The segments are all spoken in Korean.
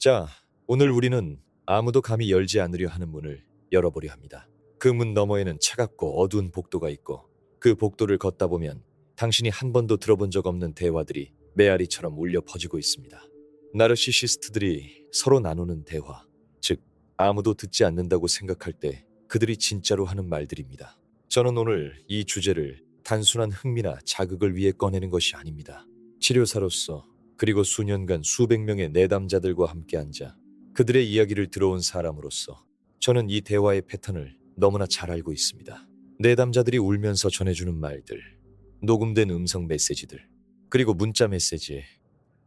자, 오늘 우리는 아무도 감히 열지 않으려 하는 문을 열어보려 합니다. 그 문 너머에는 차갑고 어두운 복도가 있고 그 복도를 걷다 보면 당신이 한 번도 들어본 적 없는 대화들이 메아리처럼 울려 퍼지고 있습니다. 나르시시스트들이 서로 나누는 대화, 즉 아무도 듣지 않는다고 생각할 때 그들이 진짜로 하는 말들입니다. 저는 오늘 이 주제를 단순한 흥미나 자극을 위해 꺼내는 것이 아닙니다. 치료사로서 그리고 수년간 수백 명의 내담자들과 함께 앉아 그들의 이야기를 들어온 사람으로서 저는 이 대화의 패턴을 너무나 잘 알고 있습니다. 내담자들이 울면서 전해주는 말들, 녹음된 음성 메시지들, 그리고 문자 메시지,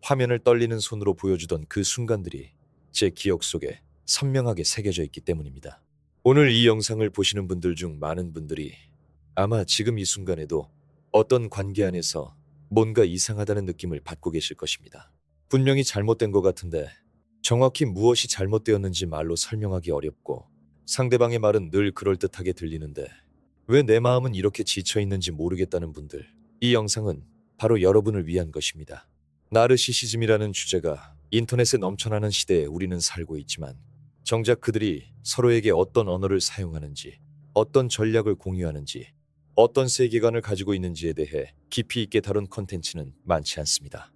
화면을 떨리는 손으로 보여주던 그 순간들이 제 기억 속에 선명하게 새겨져 있기 때문입니다. 오늘 이 영상을 보시는 분들 중 많은 분들이 아마 지금 이 순간에도 어떤 관계 안에서 뭔가 이상하다는 느낌을 받고 계실 것입니다. 분명히 잘못된 것 같은데 정확히 무엇이 잘못되었는지 말로 설명하기 어렵고 상대방의 말은 늘 그럴듯하게 들리는데 왜 내 마음은 이렇게 지쳐 있는지 모르겠다는 분들, 이 영상은 바로 여러분을 위한 것입니다. 나르시시즘이라는 주제가 인터넷에 넘쳐나는 시대에 우리는 살고 있지만 정작 그들이 서로에게 어떤 언어를 사용하는지, 어떤 전략을 공유하는지, 어떤 세계관을 가지고 있는지에 대해 깊이 있게 다룬 컨텐츠는 많지 않습니다.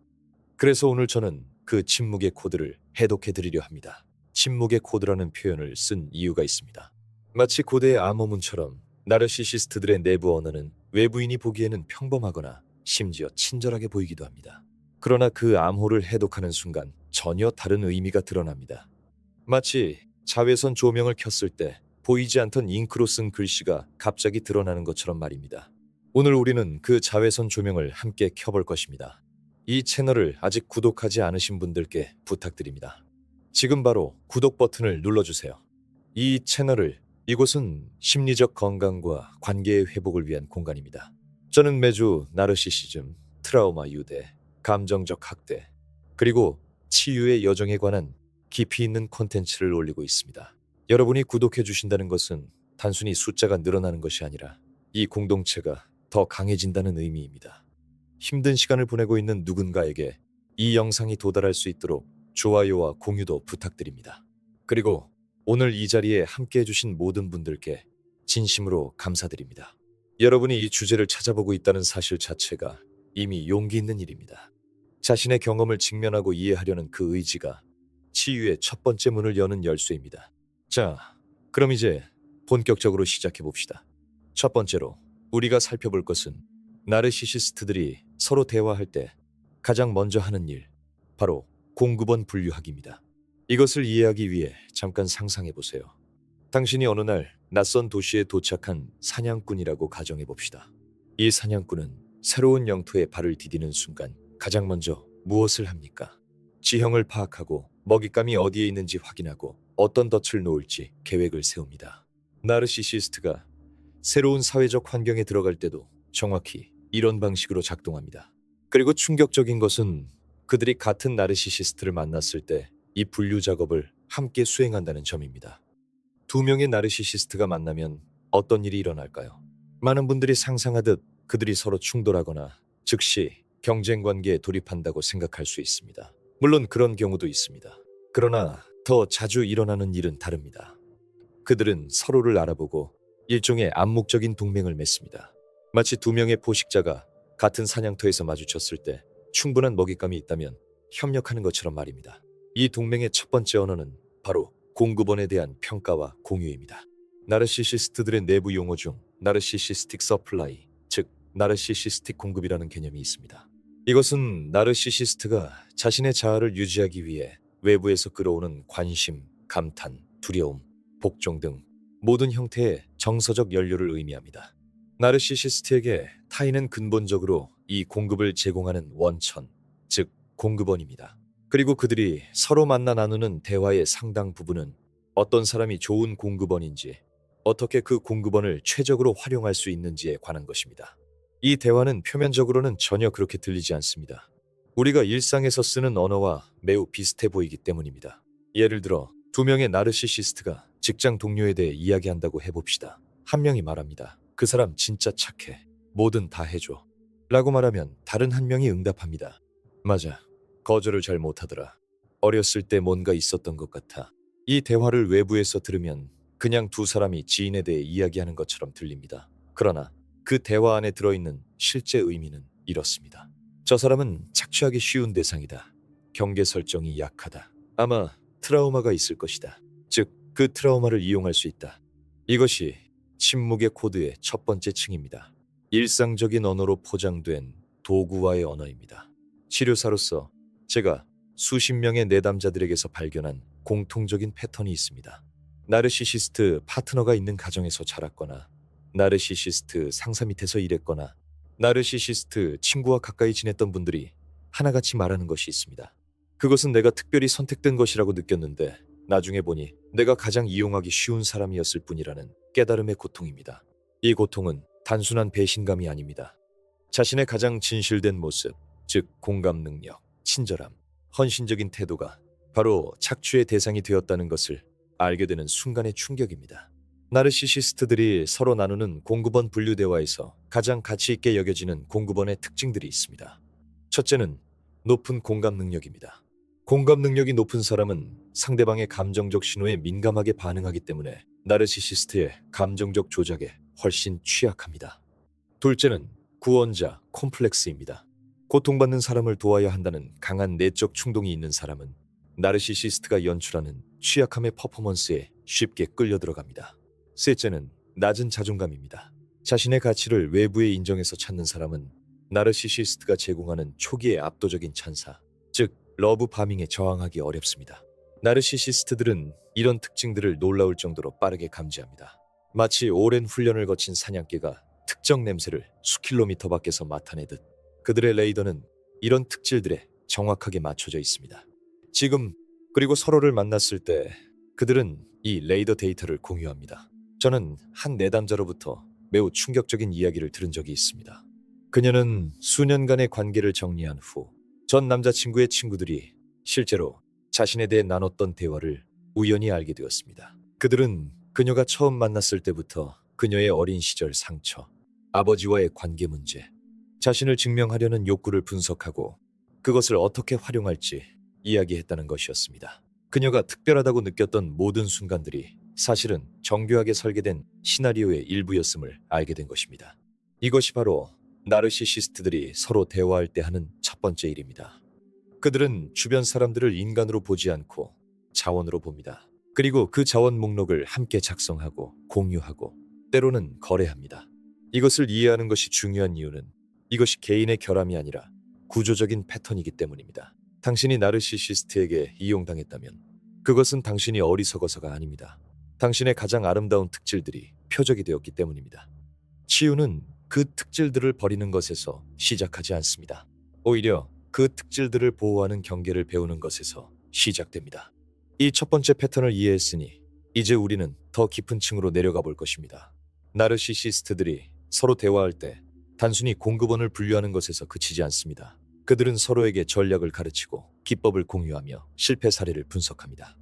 그래서 오늘 저는 그 침묵의 코드를 해독해 드리려 합니다. 침묵의 코드라는 표현을 쓴 이유가 있습니다. 마치 고대의 암호문처럼 나르시시스트들의 내부 언어는 외부인이 보기에는 평범하거나 심지어 친절하게 보이기도 합니다. 그러나 그 암호를 해독하는 순간 전혀 다른 의미가 드러납니다. 마치 자외선 조명을 켰을 때 보이지 않던 잉크로 쓴 글씨가 갑자기 드러나는 것처럼 말입니다. 오늘 우리는 그 자외선 조명을 함께 켜볼 것입니다. 이 채널을 아직 구독하지 않으신 분들께 부탁드립니다. 지금 바로 구독 버튼을 눌러주세요. 이 채널을, 이곳은 심리적 건강과 관계의 회복을 위한 공간입니다. 저는 매주 나르시시즘, 트라우마 유대, 감정적 학대, 그리고 치유의 여정에 관한 깊이 있는 콘텐츠를 올리고 있습니다. 여러분이 구독해 주신다는 것은 단순히 숫자가 늘어나는 것이 아니라 이 공동체가 더 강해진다는 의미입니다. 힘든 시간을 보내고 있는 누군가에게 이 영상이 도달할 수 있도록 좋아요와 공유도 부탁드립니다. 그리고 오늘 이 자리에 함께 해주신 모든 분들께 진심으로 감사드립니다. 여러분이 이 주제를 찾아보고 있다는 사실 자체가 이미 용기 있는 일입니다. 자신의 경험을 직면하고 이해하려는 그 의지가 치유의 첫 번째 문을 여는 열쇠입니다. 자, 그럼 이제 본격적으로 시작해 봅시다. 첫 번째로 우리가 살펴볼 것은 나르시시스트들이 서로 대화할 때 가장 먼저 하는 일, 바로 공급원 분류하기입니다. 이것을 이해하기 위해 잠깐 상상해 보세요. 당신이 어느 날 낯선 도시에 도착한 사냥꾼이라고 가정해 봅시다. 이 사냥꾼은 새로운 영토에 발을 디디는 순간 가장 먼저 무엇을 합니까? 지형을 파악하고 먹잇감이 어디에 있는지 확인하고 어떤 덫을 놓을지 계획을 세웁니다. 나르시시스트가 새로운 사회적 환경에 들어갈 때도 정확히 이런 방식으로 작동합니다. 그리고 충격적인 것은 그들이 같은 나르시시스트를 만났을 때 이 분류 작업을 함께 수행한다는 점입니다. 두 명의 나르시시스트가 만나면 어떤 일이 일어날까요? 많은 분들이 상상하듯 그들이 서로 충돌하거나 즉시 경쟁 관계에 돌입한다고 생각할 수 있습니다. 물론 그런 경우도 있습니다. 그러나 더 자주 일어나는 일은 다릅니다. 그들은 서로를 알아보고 일종의 암묵적인 동맹을 맺습니다. 마치 두 명의 포식자가 같은 사냥터에서 마주쳤을 때 충분한 먹잇감이 있다면 협력하는 것처럼 말입니다. 이 동맹의 첫 번째 언어는 바로 공급원에 대한 평가와 공유입니다. 나르시시스트들의 내부 용어 중 나르시시스틱 서플라이, 즉 나르시시스틱 공급이라는 개념이 있습니다. 이것은 나르시시스트가 자신의 자아를 유지하기 위해 외부에서 끌어오는 관심, 감탄, 두려움, 복종 등 모든 형태의 정서적 연료를 의미합니다. 나르시시스트에게 타인은 근본적으로 이 공급을 제공하는 원천, 즉 공급원입니다. 그리고 그들이 서로 만나 나누는 대화의 상당 부분은 어떤 사람이 좋은 공급원인지, 어떻게 그 공급원을 최적으로 활용할 수 있는지에 관한 것입니다. 이 대화는 표면적으로는 전혀 그렇게 들리지 않습니다. 우리가 일상에서 쓰는 언어와 매우 비슷해 보이기 때문입니다. 예를 들어 두 명의 나르시시스트가 직장 동료에 대해 이야기한다고 해봅시다. 한 명이 말합니다. 그 사람 진짜 착해. 뭐든 다 해줘. 라고 말하면 다른 한 명이 응답합니다. 맞아. 거절을 잘 못하더라. 어렸을 때 뭔가 있었던 것 같아. 이 대화를 외부에서 들으면 그냥 두 사람이 지인에 대해 이야기하는 것처럼 들립니다. 그러나 그 대화 안에 들어있는 실제 의미는 이렇습니다. 저 사람은 착취하기 쉬운 대상이다. 경계 설정이 약하다. 아마 트라우마가 있을 것이다. 즉, 그 트라우마를 이용할 수 있다. 이것이 침묵의 코드의 첫 번째 층입니다. 일상적인 언어로 포장된 도구와의 언어입니다. 치료사로서 제가 수십 명의 내담자들에게서 발견한 공통적인 패턴이 있습니다. 나르시시스트 파트너가 있는 가정에서 자랐거나, 나르시시스트 상사 밑에서 일했거나, 나르시시스트 친구와 가까이 지냈던 분들이 하나같이 말하는 것이 있습니다. 그것은 내가 특별히 선택된 것이라고 느꼈는데 나중에 보니 내가 가장 이용하기 쉬운 사람이었을 뿐이라는 깨달음의 고통입니다. 이 고통은 단순한 배신감이 아닙니다. 자신의 가장 진실된 모습, 즉 공감 능력, 친절함, 헌신적인 태도가 바로 착취의 대상이 되었다는 것을 알게 되는 순간의 충격입니다. 나르시시스트들이 서로 나누는 공급원 분류 대화에서 가장 가치 있게 여겨지는 공급원의 특징들이 있습니다. 첫째는 높은 공감 능력입니다. 공감 능력이 높은 사람은 상대방의 감정적 신호에 민감하게 반응하기 때문에 나르시시스트의 감정적 조작에 훨씬 취약합니다. 둘째는 구원자 콤플렉스입니다. 고통받는 사람을 도와야 한다는 강한 내적 충동이 있는 사람은 나르시시스트가 연출하는 취약함의 퍼포먼스에 쉽게 끌려 들어갑니다. 셋째는 낮은 자존감입니다. 자신의 가치를 외부에 인정해서 찾는 사람은 나르시시스트가 제공하는 초기의 압도적인 찬사, 즉 러브 파밍에 저항하기 어렵습니다. 나르시시스트들은 이런 특징들을 놀라울 정도로 빠르게 감지합니다. 마치 오랜 훈련을 거친 사냥개가 특정 냄새를 수킬로미터 밖에서 맡아내듯 그들의 레이더는 이런 특질들에 정확하게 맞춰져 있습니다. 지금 그리고 서로를 만났을 때 그들은 이 레이더 데이터를 공유합니다. 저는 한 내담자로부터 매우 충격적인 이야기를 들은 적이 있습니다. 그녀는 수년간의 관계를 정리한 후 전 남자친구의 친구들이 실제로 자신에 대해 나눴던 대화를 우연히 알게 되었습니다. 그들은 그녀가 처음 만났을 때부터 그녀의 어린 시절 상처, 아버지와의 관계 문제, 자신을 증명하려는 욕구를 분석하고 그것을 어떻게 활용할지 이야기했다는 것이었습니다. 그녀가 특별하다고 느꼈던 모든 순간들이 사실은 정교하게 설계된 시나리오의 일부였음을 알게 된 것입니다. 이것이 바로 나르시시스트들이 서로 대화할 때 하는 첫 번째 일입니다. 그들은 주변 사람들을 인간으로 보지 않고 자원으로 봅니다. 그리고 그 자원 목록을 함께 작성하고 공유하고 때로는 거래합니다. 이것을 이해하는 것이 중요한 이유는 이것이 개인의 결함이 아니라 구조적인 패턴이기 때문입니다. 당신이 나르시시스트에게 이용당했다면 그것은 당신이 어리석어서가 아닙니다. 당신의 가장 아름다운 특질들이 표적이 되었기 때문입니다. 치유는 그 특질들을 버리는 것에서 시작하지 않습니다. 오히려 그 특질들을 보호하는 경계를 배우는 것에서 시작됩니다. 이 첫 번째 패턴을 이해했으니 이제 우리는 더 깊은 층으로 내려가 볼 것입니다. 나르시시스트들이 서로 대화할 때 단순히 공급원을 분류하는 것에서 그치지 않습니다. 그들은 서로에게 전략을 가르치고 기법을 공유하며 실패 사례를 분석합니다.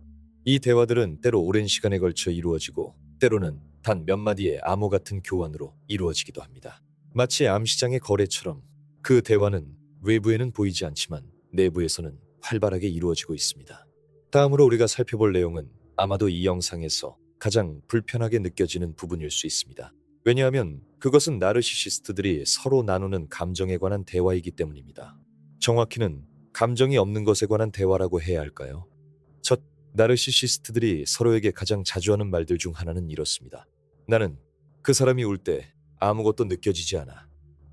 이 대화들은 때로 오랜 시간에 걸쳐 이루어지고 때로는 단 몇 마디의 암호 같은 교환으로 이루어지기도 합니다. 마치 암시장의 거래처럼 그 대화는 외부에는 보이지 않지만 내부에서는 활발하게 이루어지고 있습니다. 다음으로 우리가 살펴볼 내용은 아마도 이 영상에서 가장 불편하게 느껴지는 부분일 수 있습니다. 왜냐하면 그것은 나르시시스트들이 서로 나누는 감정에 관한 대화이기 때문입니다. 정확히는 감정이 없는 것에 관한 대화라고 해야 할까요? 첫 나르시시스트들이 서로에게 가장 자주 하는 말들 중 하나는 이렇습니다. 나는 그 사람이 울 때 아무것도 느껴지지 않아.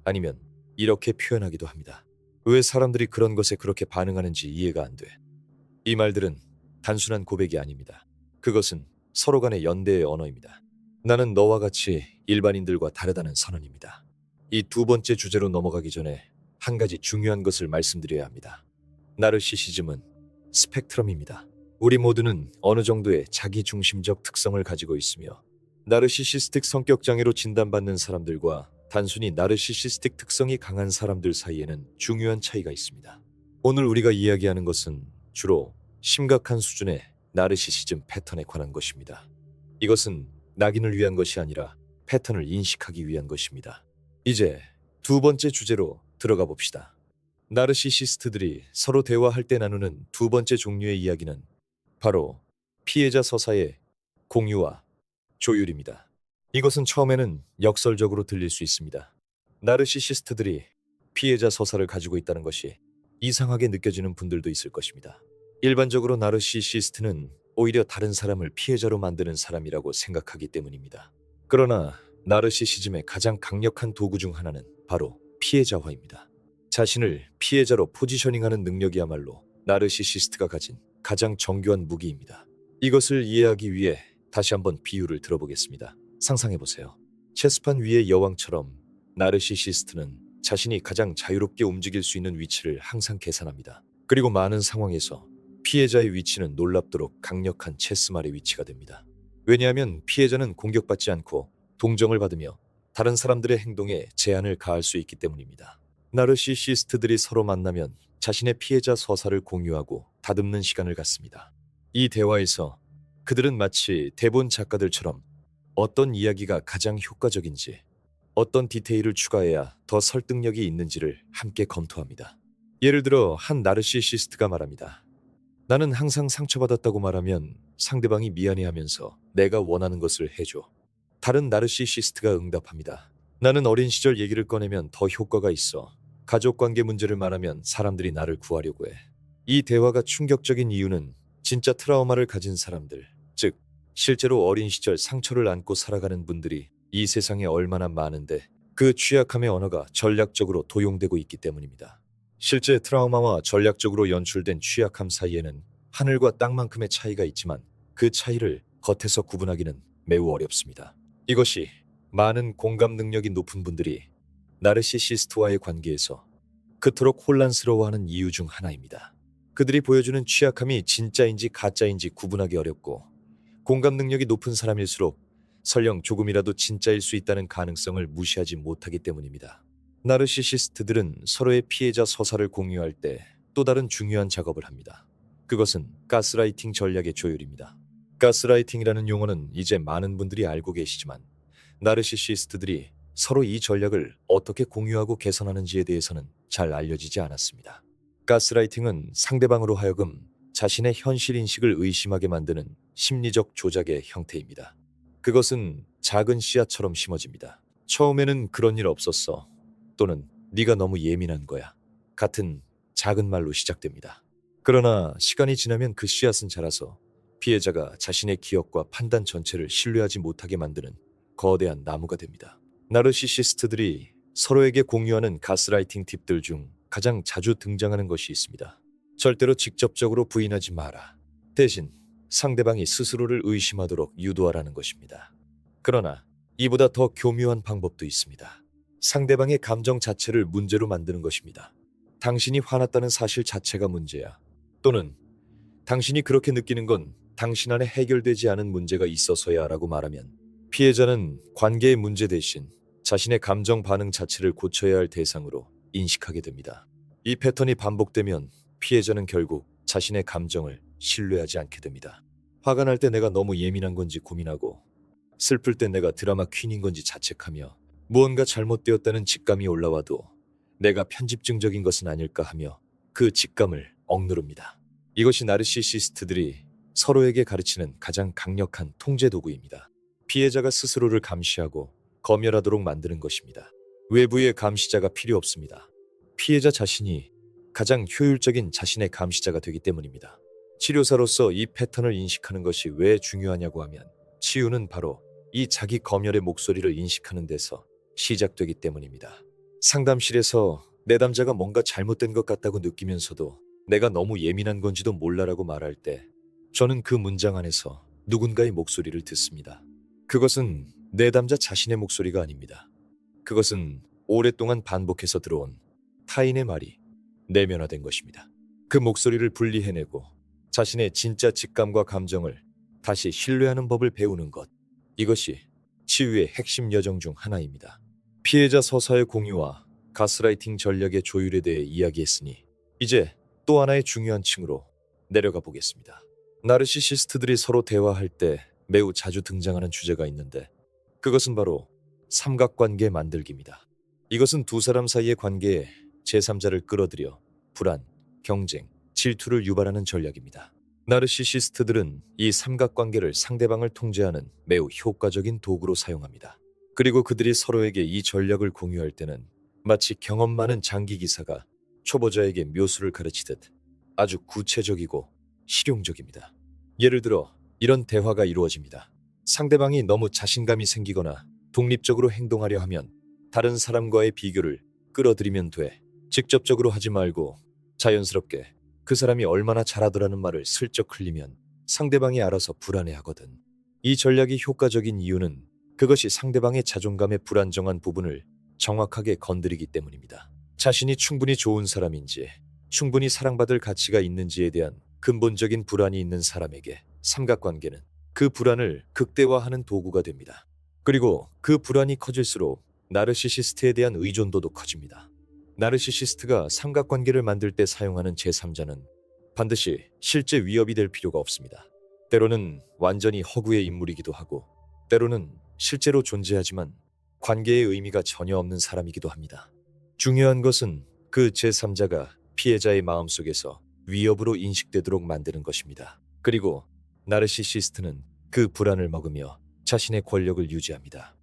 아니면 이렇게 표현하기도 합니다. 왜 사람들이 그런 것에 그렇게 반응하는지 이해가 안 돼. 이 말들은 단순한 고백이 아닙니다. 그것은 서로 간의 연대의 언어입니다. 나는 너와 같이 일반인들과 다르다는 선언입니다. 이 두 번째 주제로 넘어가기 전에 한 가지 중요한 것을 말씀드려야 합니다. 나르시시즘은 스펙트럼입니다. 우리 모두는 어느 정도의 자기중심적 특성을 가지고 있으며 나르시시스틱 성격 장애로 진단받는 사람들과 단순히 나르시시스틱 특성이 강한 사람들 사이에는 중요한 차이가 있습니다. 오늘 우리가 이야기하는 것은 주로 심각한 수준의 나르시시즘 패턴에 관한 것입니다. 이것은 낙인을 위한 것이 아니라 패턴을 인식하기 위한 것입니다. 이제 두 번째 주제로 들어가 봅시다. 나르시시스트들이 서로 대화할 때 나누는 두 번째 종류의 이야기는 바로 피해자 서사의 공유와 조율입니다. 이것은 처음에는 역설적으로 들릴 수 있습니다. 나르시시스트들이 피해자 서사를 가지고 있다는 것이 이상하게 느껴지는 분들도 있을 것입니다. 일반적으로 나르시시스트는 오히려 다른 사람을 피해자로 만드는 사람이라고 생각하기 때문입니다. 그러나 나르시시즘의 가장 강력한 도구 중 하나는 바로 피해자화입니다. 자신을 피해자로 포지셔닝하는 능력이야말로 나르시시스트가 가진 가장 정교한 무기입니다. 이것을 이해하기 위해 다시 한번 비유를 들어보겠습니다. 상상해보세요. 체스판 위의 여왕처럼 나르시시스트는 자신이 가장 자유롭게 움직일 수 있는 위치를 항상 계산합니다. 그리고 많은 상황에서 피해자의 위치는 놀랍도록 강력한 체스말의 위치가 됩니다. 왜냐하면 피해자는 공격받지 않고 동정을 받으며 다른 사람들의 행동에 제한을 가할 수 있기 때문입니다. 나르시시스트들이 서로 만나면 자신의 피해자 서사를 공유하고 다듬는 시간을 갖습니다. 이 대화에서 그들은 마치 대본 작가들처럼 어떤 이야기가 가장 효과적인지, 어떤 디테일을 추가해야 더 설득력이 있는지를 함께 검토합니다. 예를 들어 한 나르시시스트가 말합니다. 나는 항상 상처받았다고 말하면 상대방이 미안해하면서 내가 원하는 것을 해줘. 다른 나르시시스트가 응답합니다. 나는 어린 시절 얘기를 꺼내면 더 효과가 있어. 가족관계 문제를 말하면 사람들이 나를 구하려고 해. 이 대화가 충격적인 이유는 진짜 트라우마를 가진 사람들, 즉 실제로 어린 시절 상처를 안고 살아가는 분들이 이 세상에 얼마나 많은데 그 취약함의 언어가 전략적으로 도용되고 있기 때문입니다. 실제 트라우마와 전략적으로 연출된 취약함 사이에는 하늘과 땅만큼의 차이가 있지만 그 차이를 겉에서 구분하기는 매우 어렵습니다. 이것이 많은 공감 능력이 높은 분들이 나르시시스트와의 관계에서 그토록 혼란스러워하는 이유 중 하나입니다. 그들이 보여주는 취약함이 진짜인지 가짜인지 구분하기 어렵고 공감 능력이 높은 사람일수록 설령 조금이라도 진짜일 수 있다는 가능성을 무시하지 못하기 때문입니다. 나르시시스트들은 서로의 피해자 서사를 공유할 때 또 다른 중요한 작업을 합니다. 그것은 가스라이팅 전략의 조율입니다. 가스라이팅이라는 용어는 이제 많은 분들이 알고 계시지만 나르시시스트들이 서로 이 전략을 어떻게 공유하고 개선하는지에 대해서는 잘 알려지지 않았습니다. 가스라이팅은 상대방으로 하여금 자신의 현실 인식을 의심하게 만드는 심리적 조작의 형태입니다. 그것은 작은 씨앗처럼 심어집니다. 처음에는 그런 일 없었어. 또는 네가 너무 예민한 거야. 같은 작은 말로 시작됩니다. 그러나 시간이 지나면 그 씨앗은 자라서 피해자가 자신의 기억과 판단 전체를 신뢰하지 못하게 만드는 거대한 나무가 됩니다. 나르시시스트들이 서로에게 공유하는 가스라이팅 팁들 중 가장 자주 등장하는 것이 있습니다. 절대로 직접적으로 부인하지 마라. 대신 상대방이 스스로를 의심하도록 유도하라는 것입니다. 그러나 이보다 더 교묘한 방법도 있습니다. 상대방의 감정 자체를 문제로 만드는 것입니다. 당신이 화났다는 사실 자체가 문제야. 또는 당신이 그렇게 느끼는 건 당신 안에 해결되지 않은 문제가 있어서야 라고 말하면 피해자는 관계의 문제 대신 자신의 감정 반응 자체를 고쳐야 할 대상으로 인식하게 됩니다. 이 패턴이 반복되면 피해자는 결국 자신의 감정을 신뢰하지 않게 됩니다. 화가 날 때 내가 너무 예민한 건지 고민하고 슬플 때 내가 드라마 퀸인 건지 자책하며 무언가 잘못되었다는 직감이 올라와도 내가 편집증적인 것은 아닐까 하며 그 직감을 억누릅니다. 이것이 나르시시스트들이 서로에게 가르치는 가장 강력한 통제 도구입니다. 피해자가 스스로를 감시하고 검열하도록 만드는 것입니다. 외부의 감시자가 필요 없습니다. 피해자 자신이 가장 효율적인 자신의 감시자가 되기 때문입니다. 치료사로서 이 패턴을 인식하는 것이 왜 중요하냐고 하면 치유는 바로 이 자기 검열의 목소리를 인식하는 데서 시작되기 때문입니다. 상담실에서 내담자가 뭔가 잘못된 것 같다고 느끼면서도 내가 너무 예민한 건지도 몰라라고 말할 때 저는 그 문장 안에서 누군가의 목소리를 듣습니다. 그것은 내담자 자신의 목소리가 아닙니다. 그것은 오랫동안 반복해서 들어온 타인의 말이 내면화된 것입니다. 그 목소리를 분리해내고 자신의 진짜 직감과 감정을 다시 신뢰하는 법을 배우는 것. 이것이 치유의 핵심 여정 중 하나입니다. 피해자 서사의 공유와 가스라이팅 전략의 조율에 대해 이야기했으니 이제 또 하나의 중요한 층으로 내려가 보겠습니다. 나르시시스트들이 서로 대화할 때 매우 자주 등장하는 주제가 있는데 그것은 바로 삼각관계 만들기입니다. 이것은 두 사람 사이의 관계에 제3자를 끌어들여 불안, 경쟁, 질투를 유발하는 전략입니다. 나르시시스트들은 이 삼각관계를 상대방을 통제하는 매우 효과적인 도구로 사용합니다. 그리고 그들이 서로에게 이 전략을 공유할 때는 마치 경험 많은 장기 기사가 초보자에게 묘수를 가르치듯 아주 구체적이고 실용적입니다. 예를 들어 이런 대화가 이루어집니다. 상대방이 너무 자신감이 생기거나 독립적으로 행동하려 하면 다른 사람과의 비교를 끌어들이면 돼. 직접적으로 하지 말고 자연스럽게 그 사람이 얼마나 잘하더라는 말을 슬쩍 흘리면 상대방이 알아서 불안해하거든. 이 전략이 효과적인 이유는 그것이 상대방의 자존감의 불안정한 부분을 정확하게 건드리기 때문입니다. 자신이 충분히 좋은 사람인지, 충분히 사랑받을 가치가 있는지에 대한 근본적인 불안이 있는 사람에게 삼각관계는 그 불안을 극대화하는 도구가 됩니다. 그리고 그 불안이 커질수록 나르시시스트에 대한 의존도도 커집니다. 나르시시스트가 삼각관계를 만들 때 사용하는 제3자는 반드시 실제 위협이 될 필요가 없습니다. 때로는 완전히 허구의 인물이기도 하고, 때로는 실제로 존재하지만 관계의 의미가 전혀 없는 사람이기도 합니다. 중요한 것은 그 제3자가 피해자의 마음속에서 위협으로 인식되도록 만드는 것입니다. 그리고 나르시시스트는 그 불안을 먹으며 자신의 권력을 유지합니다.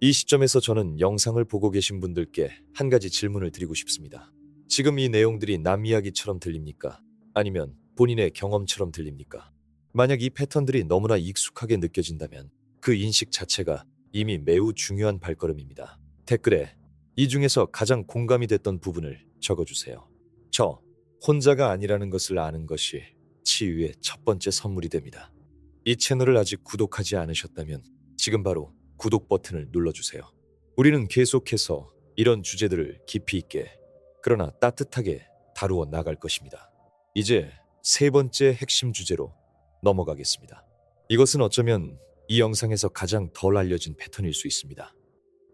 이 시점에서 저는 영상을 보고 계신 분들께 한 가지 질문을 드리고 싶습니다. 지금 이 내용들이 남 이야기처럼 들립니까? 아니면 본인의 경험처럼 들립니까? 만약 이 패턴들이 너무나 익숙하게 느껴진다면 그 인식 자체가 이미 매우 중요한 발걸음입니다. 댓글에 이 중에서 가장 공감이 됐던 부분을 적어주세요. 저 혼자가 아니라는 것을 아는 것이 치유의 첫 번째 선물이 됩니다. 이 채널을 아직 구독하지 않으셨다면 지금 바로 구독 버튼을 눌러주세요. 우리는 계속해서 이런 주제들을 깊이 있게 그러나 따뜻하게 다루어 나갈 것입니다. 이제 세 번째 핵심 주제로 넘어가겠습니다. 이것은 어쩌면 이 영상에서 가장 덜 알려진 패턴일 수 있습니다.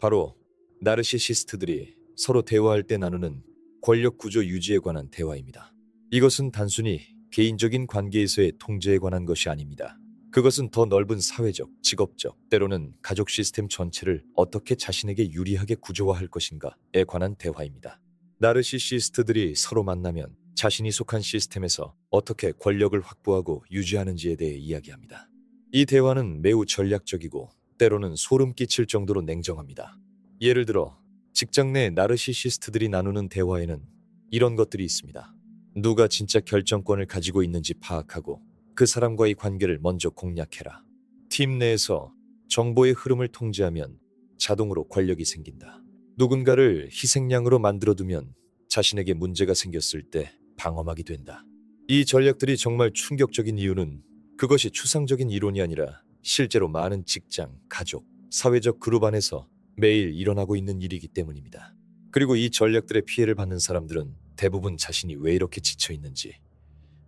바로 나르시시스트들이 서로 대화할 때 나누는 권력 구조 유지에 관한 대화입니다. 이것은 단순히 개인적인 관계에서의 통제에 관한 것이 아닙니다. 그것은 더 넓은 사회적, 직업적, 때로는 가족 시스템 전체를 어떻게 자신에게 유리하게 구조화할 것인가에 관한 대화입니다. 나르시시스트들이 서로 만나면 자신이 속한 시스템에서 어떻게 권력을 확보하고 유지하는지에 대해 이야기합니다. 이 대화는 매우 전략적이고 때로는 소름 끼칠 정도로 냉정합니다. 예를 들어 직장 내 나르시시스트들이 나누는 대화에는 이런 것들이 있습니다. 누가 진짜 결정권을 가지고 있는지 파악하고 그 사람과의 관계를 먼저 공략해라. 팀 내에서 정보의 흐름을 통제하면 자동으로 권력이 생긴다. 누군가를 희생양으로 만들어두면 자신에게 문제가 생겼을 때 방어막이 된다. 이 전략들이 정말 충격적인 이유는 그것이 추상적인 이론이 아니라 실제로 많은 직장, 가족, 사회적 그룹 안에서 매일 일어나고 있는 일이기 때문입니다. 그리고 이 전략들의 피해를 받는 사람들은 대부분 자신이 왜 이렇게 지쳐 있는지,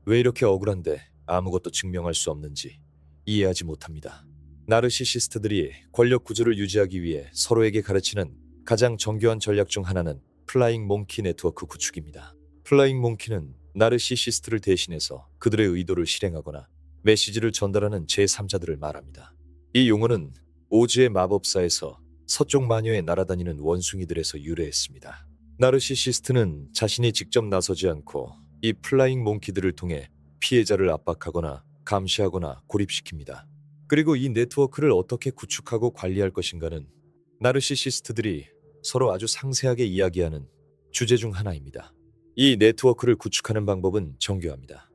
왜 이렇게 억울한데 아무것도 증명할 수 없는지 이해하지 못합니다. 나르시시스트들이 권력 구조를 유지하기 위해 서로에게 가르치는 가장 정교한 전략 중 하나는 플라잉 몽키 네트워크 구축입니다. 플라잉 몽키는 나르시시스트를 대신해서 그들의 의도를 실행하거나 메시지를 전달하는 제3자들을 말합니다. 이 용어는 오즈의 마법사에서 서쪽 마녀에 날아다니는 원숭이들에서 유래했습니다. 나르시시스트는 자신이 직접 나서지 않고 이 플라잉 몽키들을 통해 피해자를 압박하거나 감시하거나 고립시킵니다. 그리고 이 네트워크를 어떻게 구축하고 관리할 것인가는 나르시시스트들이 서로 아주 상세하게 이야기하는 주제 중 하나입니다. 이 네트워크를 구축하는 방법은 정교합니다.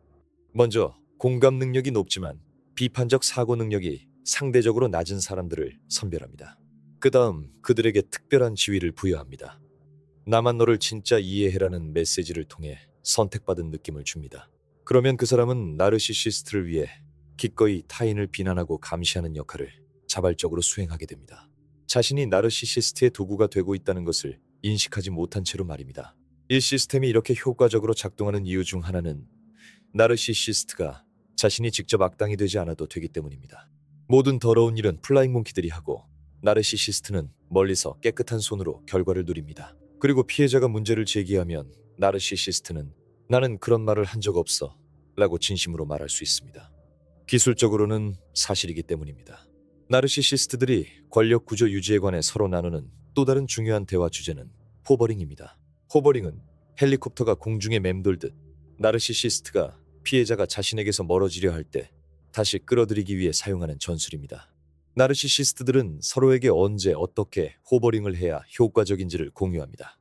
먼저 공감 능력이 높지만 비판적 사고 능력이 상대적으로 낮은 사람들을 선별합니다. 그 다음 그들에게 특별한 지위를 부여합니다. 나만 너를 진짜 이해해라는 메시지를 통해 선택받은 느낌을 줍니다. 그러면 그 사람은 나르시시스트를 위해 기꺼이 타인을 비난하고 감시하는 역할을 자발적으로 수행하게 됩니다. 자신이 나르시시스트의 도구가 되고 있다는 것을 인식하지 못한 채로 말입니다. 이 시스템이 이렇게 효과적으로 작동하는 이유 중 하나는 나르시시스트가 자신이 직접 악당이 되지 않아도 되기 때문입니다. 모든 더러운 일은 플라잉 몽키들이 하고 나르시시스트는 멀리서 깨끗한 손으로 결과를 누립니다. 그리고 피해자가 문제를 제기하면 나르시시스트는 나는 그런 말을 한 적 없어 라고 진심으로 말할 수 있습니다. 기술적으로는 사실이기 때문입니다. 나르시시스트들이 권력 구조 유지에 관해 서로 나누는 또 다른 중요한 대화 주제는 호버링입니다. 호버링은 헬리콥터가 공중에 맴돌듯 나르시시스트가 피해자가 자신에게서 멀어지려 할 때 다시 끌어들이기 위해 사용하는 전술입니다. 나르시시스트들은 서로에게 언제 어떻게 호버링을 해야 효과적인지를 공유합니다.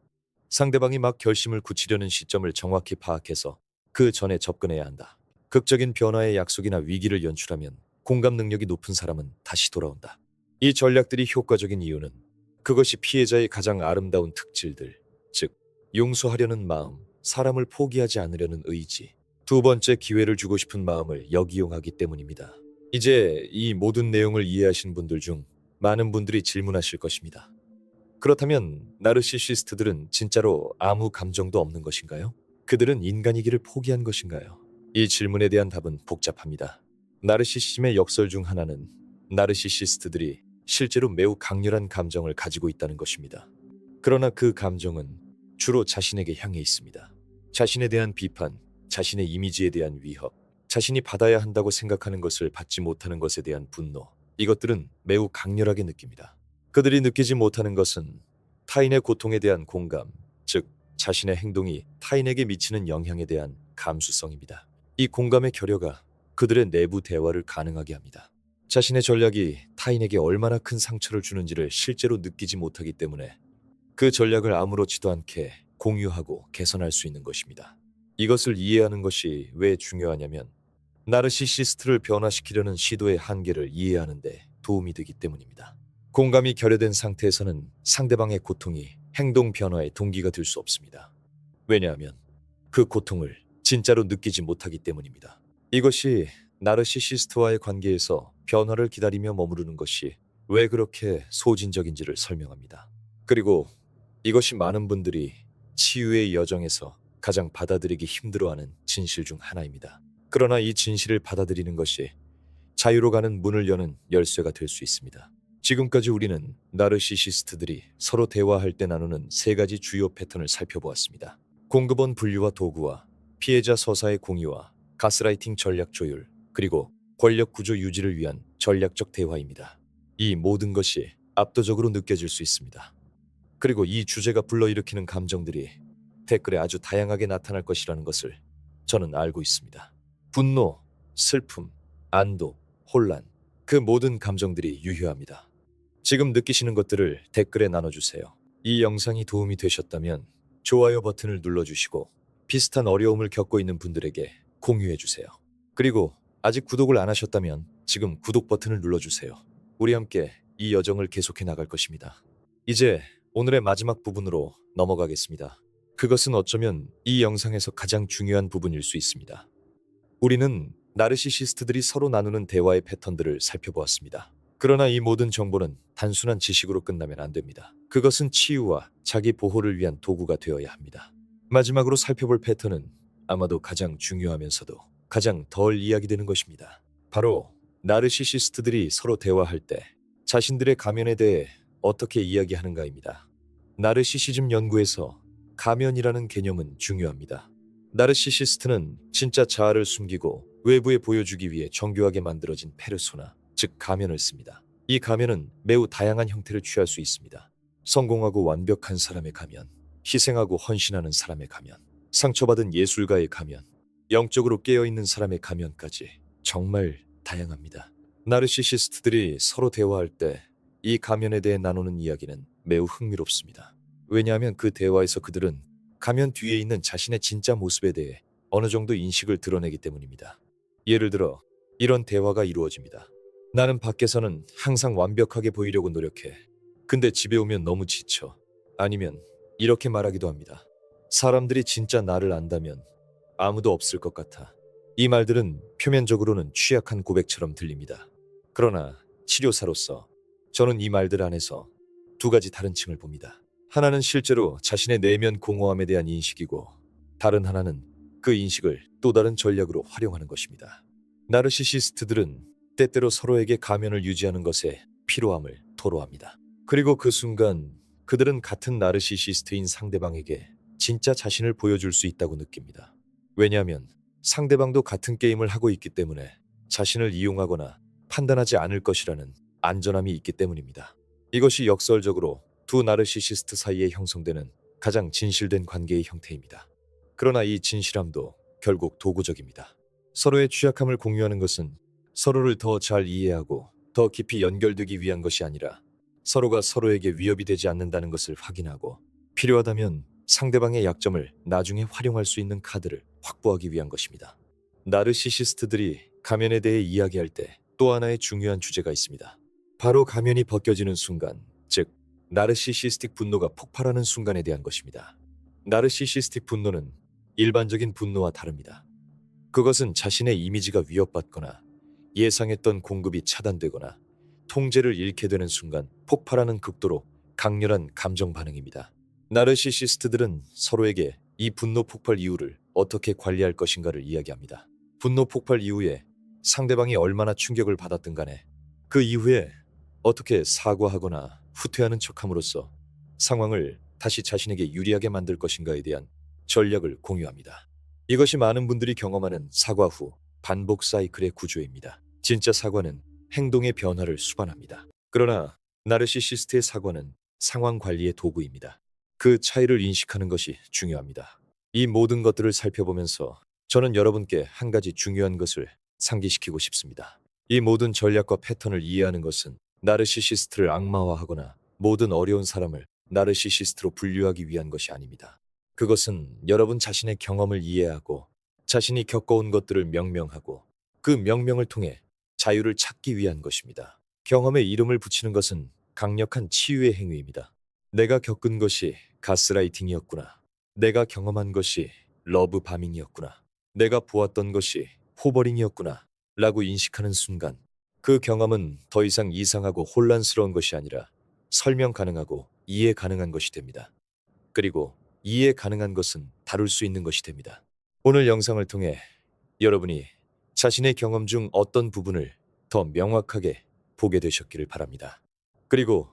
상대방이 막 결심을 굳히려는 시점을 정확히 파악해서 그 전에 접근해야 한다. 극적인 변화의 약속이나 위기를 연출하면 공감 능력이 높은 사람은 다시 돌아온다. 이 전략들이 효과적인 이유는 그것이 피해자의 가장 아름다운 특질들, 즉 용서하려는 마음, 사람을 포기하지 않으려는 의지, 두 번째 기회를 주고 싶은 마음을 역이용하기 때문입니다. 이제 이 모든 내용을 이해하신 분들 중 많은 분들이 질문하실 것입니다. 그렇다면 나르시시스트들은 진짜로 아무 감정도 없는 것인가요? 그들은 인간이기를 포기한 것인가요? 이 질문에 대한 답은 복잡합니다. 나르시시즘의 역설 중 하나는 나르시시스트들이 실제로 매우 강렬한 감정을 가지고 있다는 것입니다. 그러나 그 감정은 주로 자신에게 향해 있습니다. 자신에 대한 비판, 자신의 이미지에 대한 위협, 자신이 받아야 한다고 생각하는 것을 받지 못하는 것에 대한 분노, 이것들은 매우 강렬하게 느낍니다. 그들이 느끼지 못하는 것은 타인의 고통에 대한 공감, 즉 자신의 행동이 타인에게 미치는 영향에 대한 감수성입니다. 이 공감의 결여가 그들의 내부 대화를 가능하게 합니다. 자신의 전략이 타인에게 얼마나 큰 상처를 주는지를 실제로 느끼지 못하기 때문에 그 전략을 아무렇지도 않게 공유하고 개선할 수 있는 것입니다. 이것을 이해하는 것이 왜 중요하냐면 나르시시스트를 변화시키려는 시도의 한계를 이해하는 데 도움이 되기 때문입니다. 공감이 결여된 상태에서는 상대방의 고통이 행동 변화의 동기가 될 수 없습니다. 왜냐하면 그 고통을 진짜로 느끼지 못하기 때문입니다. 이것이 나르시시스트와의 관계에서 변화를 기다리며 머무르는 것이 왜 그렇게 소진적인지를 설명합니다. 그리고 이것이 많은 분들이 치유의 여정에서 가장 받아들이기 힘들어하는 진실 중 하나입니다. 그러나 이 진실을 받아들이는 것이 자유로 가는 문을 여는 열쇠가 될 수 있습니다. 지금까지 우리는 나르시시스트들이 서로 대화할 때 나누는 세 가지 주요 패턴을 살펴보았습니다. 공급원 분류와 도구와 피해자 서사의 공유와 가스라이팅 전략 조율, 그리고 권력 구조 유지를 위한 전략적 대화입니다. 이 모든 것이 압도적으로 느껴질 수 있습니다. 그리고 이 주제가 불러일으키는 감정들이 댓글에 아주 다양하게 나타날 것이라는 것을 저는 알고 있습니다. 분노, 슬픔, 안도, 혼란, 그 모든 감정들이 유효합니다. 지금 느끼시는 것들을 댓글에 나눠주세요. 이 영상이 도움이 되셨다면 좋아요 버튼을 눌러주시고 비슷한 어려움을 겪고 있는 분들에게 공유해주세요. 그리고 아직 구독을 안 하셨다면 지금 구독 버튼을 눌러주세요. 우리 함께 이 여정을 계속해 나갈 것입니다. 이제 오늘의 마지막 부분으로 넘어가겠습니다. 그것은 어쩌면 이 영상에서 가장 중요한 부분일 수 있습니다. 우리는 나르시시스트들이 서로 나누는 대화의 패턴들을 살펴보았습니다. 그러나 이 모든 정보는 단순한 지식으로 끝나면 안 됩니다. 그것은 치유와 자기 보호를 위한 도구가 되어야 합니다. 마지막으로 살펴볼 패턴은 아마도 가장 중요하면서도 가장 덜 이야기되는 것입니다. 바로 나르시시스트들이 서로 대화할 때 자신들의 가면에 대해 어떻게 이야기하는가입니다. 나르시시즘 연구에서 가면이라는 개념은 중요합니다. 나르시시스트는 진짜 자아를 숨기고 외부에 보여주기 위해 정교하게 만들어진 페르소나, 즉 가면을 씁니다. 이 가면은 매우 다양한 형태를 취할 수 있습니다. 성공하고 완벽한 사람의 가면, 희생하고 헌신하는 사람의 가면, 상처받은 예술가의 가면, 영적으로 깨어있는 사람의 가면까지 정말 다양합니다. 나르시시스트들이 서로 대화할 때 이 가면에 대해 나누는 이야기는 매우 흥미롭습니다. 왜냐하면 그 대화에서 그들은 가면 뒤에 있는 자신의 진짜 모습에 대해 어느 정도 인식을 드러내기 때문입니다. 예를 들어 이런 대화가 이루어집니다. 나는 밖에서는 항상 완벽하게 보이려고 노력해. 근데 집에 오면 너무 지쳐. 아니면 이렇게 말하기도 합니다. 사람들이 진짜 나를 안다면 아무도 없을 것 같아. 이 말들은 표면적으로는 취약한 고백처럼 들립니다. 그러나 치료사로서 저는 이 말들 안에서 두 가지 다른 층을 봅니다. 하나는 실제로 자신의 내면 공허함에 대한 인식이고, 다른 하나는 그 인식을 또 다른 전략으로 활용하는 것입니다. 나르시시스트들은 때때로 서로에게 가면을 유지하는 것에 피로함을 토로합니다. 그리고 그 순간 그들은 같은 나르시시스트인 상대방에게 진짜 자신을 보여줄 수 있다고 느낍니다. 왜냐하면 상대방도 같은 게임을 하고 있기 때문에 자신을 이용하거나 판단하지 않을 것이라는 안전함이 있기 때문입니다. 이것이 역설적으로 두 나르시시스트 사이에 형성되는 가장 진실된 관계의 형태입니다. 그러나 이 진실함도 결국 도구적입니다. 서로의 취약함을 공유하는 것은 서로를 더 잘 이해하고 더 깊이 연결되기 위한 것이 아니라 서로가 서로에게 위협이 되지 않는다는 것을 확인하고 필요하다면 상대방의 약점을 나중에 활용할 수 있는 카드를 확보하기 위한 것입니다. 나르시시스트들이 가면에 대해 이야기할 때 또 하나의 중요한 주제가 있습니다. 바로 가면이 벗겨지는 순간, 즉 나르시시스틱 분노가 폭발하는 순간에 대한 것입니다. 나르시시스틱 분노는 일반적인 분노와 다릅니다. 그것은 자신의 이미지가 위협받거나 예상했던 공급이 차단되거나 통제를 잃게 되는 순간 폭발하는 극도로 강렬한 감정 반응입니다. 나르시시스트들은 서로에게 이 분노 폭발 이후를 어떻게 관리할 것인가를 이야기합니다. 분노 폭발 이후에 상대방이 얼마나 충격을 받았든 간에 그 이후에 어떻게 사과하거나 후퇴하는 척함으로써 상황을 다시 자신에게 유리하게 만들 것인가에 대한 전략을 공유합니다. 이것이 많은 분들이 경험하는 사과 후 반복 사이클의 구조입니다. 진짜 사과는 행동의 변화를 수반합니다. 그러나 나르시시스트의 사과는 상황 관리의 도구입니다. 그 차이를 인식하는 것이 중요합니다. 이 모든 것들을 살펴보면서 저는 여러분께 한 가지 중요한 것을 상기시키고 싶습니다. 이 모든 전략과 패턴을 이해하는 것은 나르시시스트를 악마화하거나 모든 어려운 사람을 나르시시스트로 분류하기 위한 것이 아닙니다. 그것은 여러분 자신의 경험을 이해하고 자신이 겪어온 것들을 명명하고 그 명명을 통해 자유를 찾기 위한 것입니다. 경험에 이름을 붙이는 것은 강력한 치유의 행위입니다. 내가 겪은 것이 가스라이팅이었구나. 내가 경험한 것이 러브 바밍이었구나. 내가 보았던 것이 호버링이었구나. 라고 인식하는 순간 그 경험은 더 이상 이상하고 혼란스러운 것이 아니라 설명 가능하고 이해 가능한 것이 됩니다. 그리고 이해 가능한 것은 다룰 수 있는 것이 됩니다. 오늘 영상을 통해 여러분이 자신의 경험 중 어떤 부분을 더 명확하게 보게 되셨기를 바랍니다. 그리고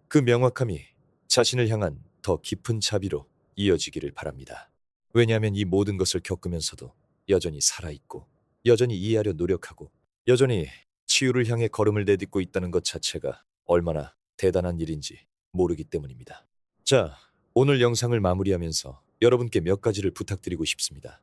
그 명확함이 자신을 향한 더 깊은 자비로 이어지기를 바랍니다. 왜냐하면 이 모든 것을 겪으면서도 여전히 살아있고 여전히 이해하려 노력하고 여전히 치유를 향해 걸음을 내딛고 있다는 것 자체가 얼마나 대단한 일인지 모르기 때문입니다. 자, 오늘 영상을 마무리하면서 여러분께 몇 가지를 부탁드리고 싶습니다.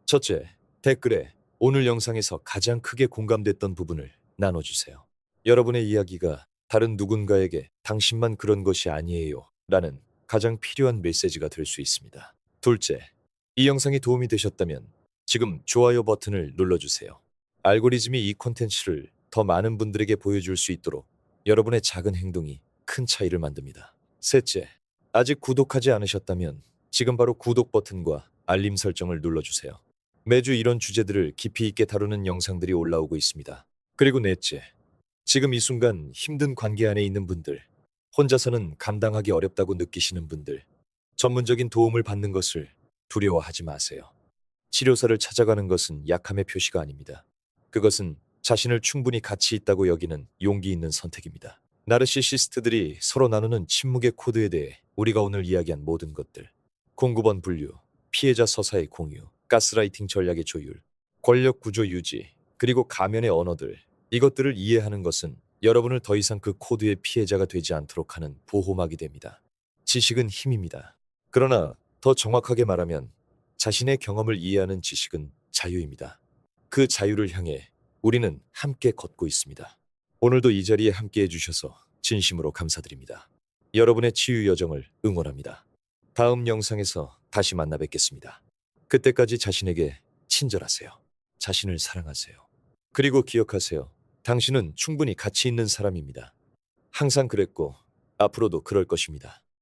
첫째, 댓글에 오늘 영상에서 가장 크게 공감됐던 부분을 나눠주세요. 여러분의 이야기가 다른 누군가에게 당신만 그런 것이 아니에요 라는 가장 필요한 메시지가 될 수 있습니다. 둘째, 이 영상이 도움이 되셨다면 지금 좋아요 버튼을 눌러주세요. 알고리즘이 이 콘텐츠를 더 많은 분들에게 보여줄 수 있도록 여러분의 작은 행동이 큰 차이를 만듭니다. 셋째, 아직 구독하지 않으셨다면 지금 바로 구독 버튼과 알림 설정을 눌러주세요. 매주 이런 주제들을 깊이 있게 다루는 영상들이 올라오고 있습니다. 그리고 넷째, 지금 이 순간 힘든 관계 안에 있는 분들, 혼자서는 감당하기 어렵다고 느끼시는 분들, 전문적인 도움을 받는 것을 두려워하지 마세요. 치료사를 찾아가는 것은 약함의 표시가 아닙니다. 그것은 자신을 충분히 가치 있다고 여기는 용기 있는 선택입니다. 나르시시스트들이 서로 나누는 침묵의 코드에 대해 우리가 오늘 이야기한 모든 것들, 공급원 분류, 피해자 서사의 공유, 가스라이팅 전략의 조율, 권력 구조 유지, 그리고 가면의 언어들, 이것들을 이해하는 것은 여러분을 더 이상 그 코드의 피해자가 되지 않도록 하는 보호막이 됩니다. 지식은 힘입니다. 그러나 더 정확하게 말하면 자신의 경험을 이해하는 지식은 자유입니다. 그 자유를 향해 우리는 함께 걷고 있습니다. 오늘도 이 자리에 함께 해주셔서 진심으로 감사드립니다. 여러분의 치유 여정을 응원합니다. 다음 영상에서 다시 만나 뵙겠습니다. 그때까지 자신에게 친절하세요. 자신을 사랑하세요. 그리고 기억하세요. 당신은 충분히 가치 있는 사람입니다. 항상 그랬고 앞으로도 그럴 것입니다.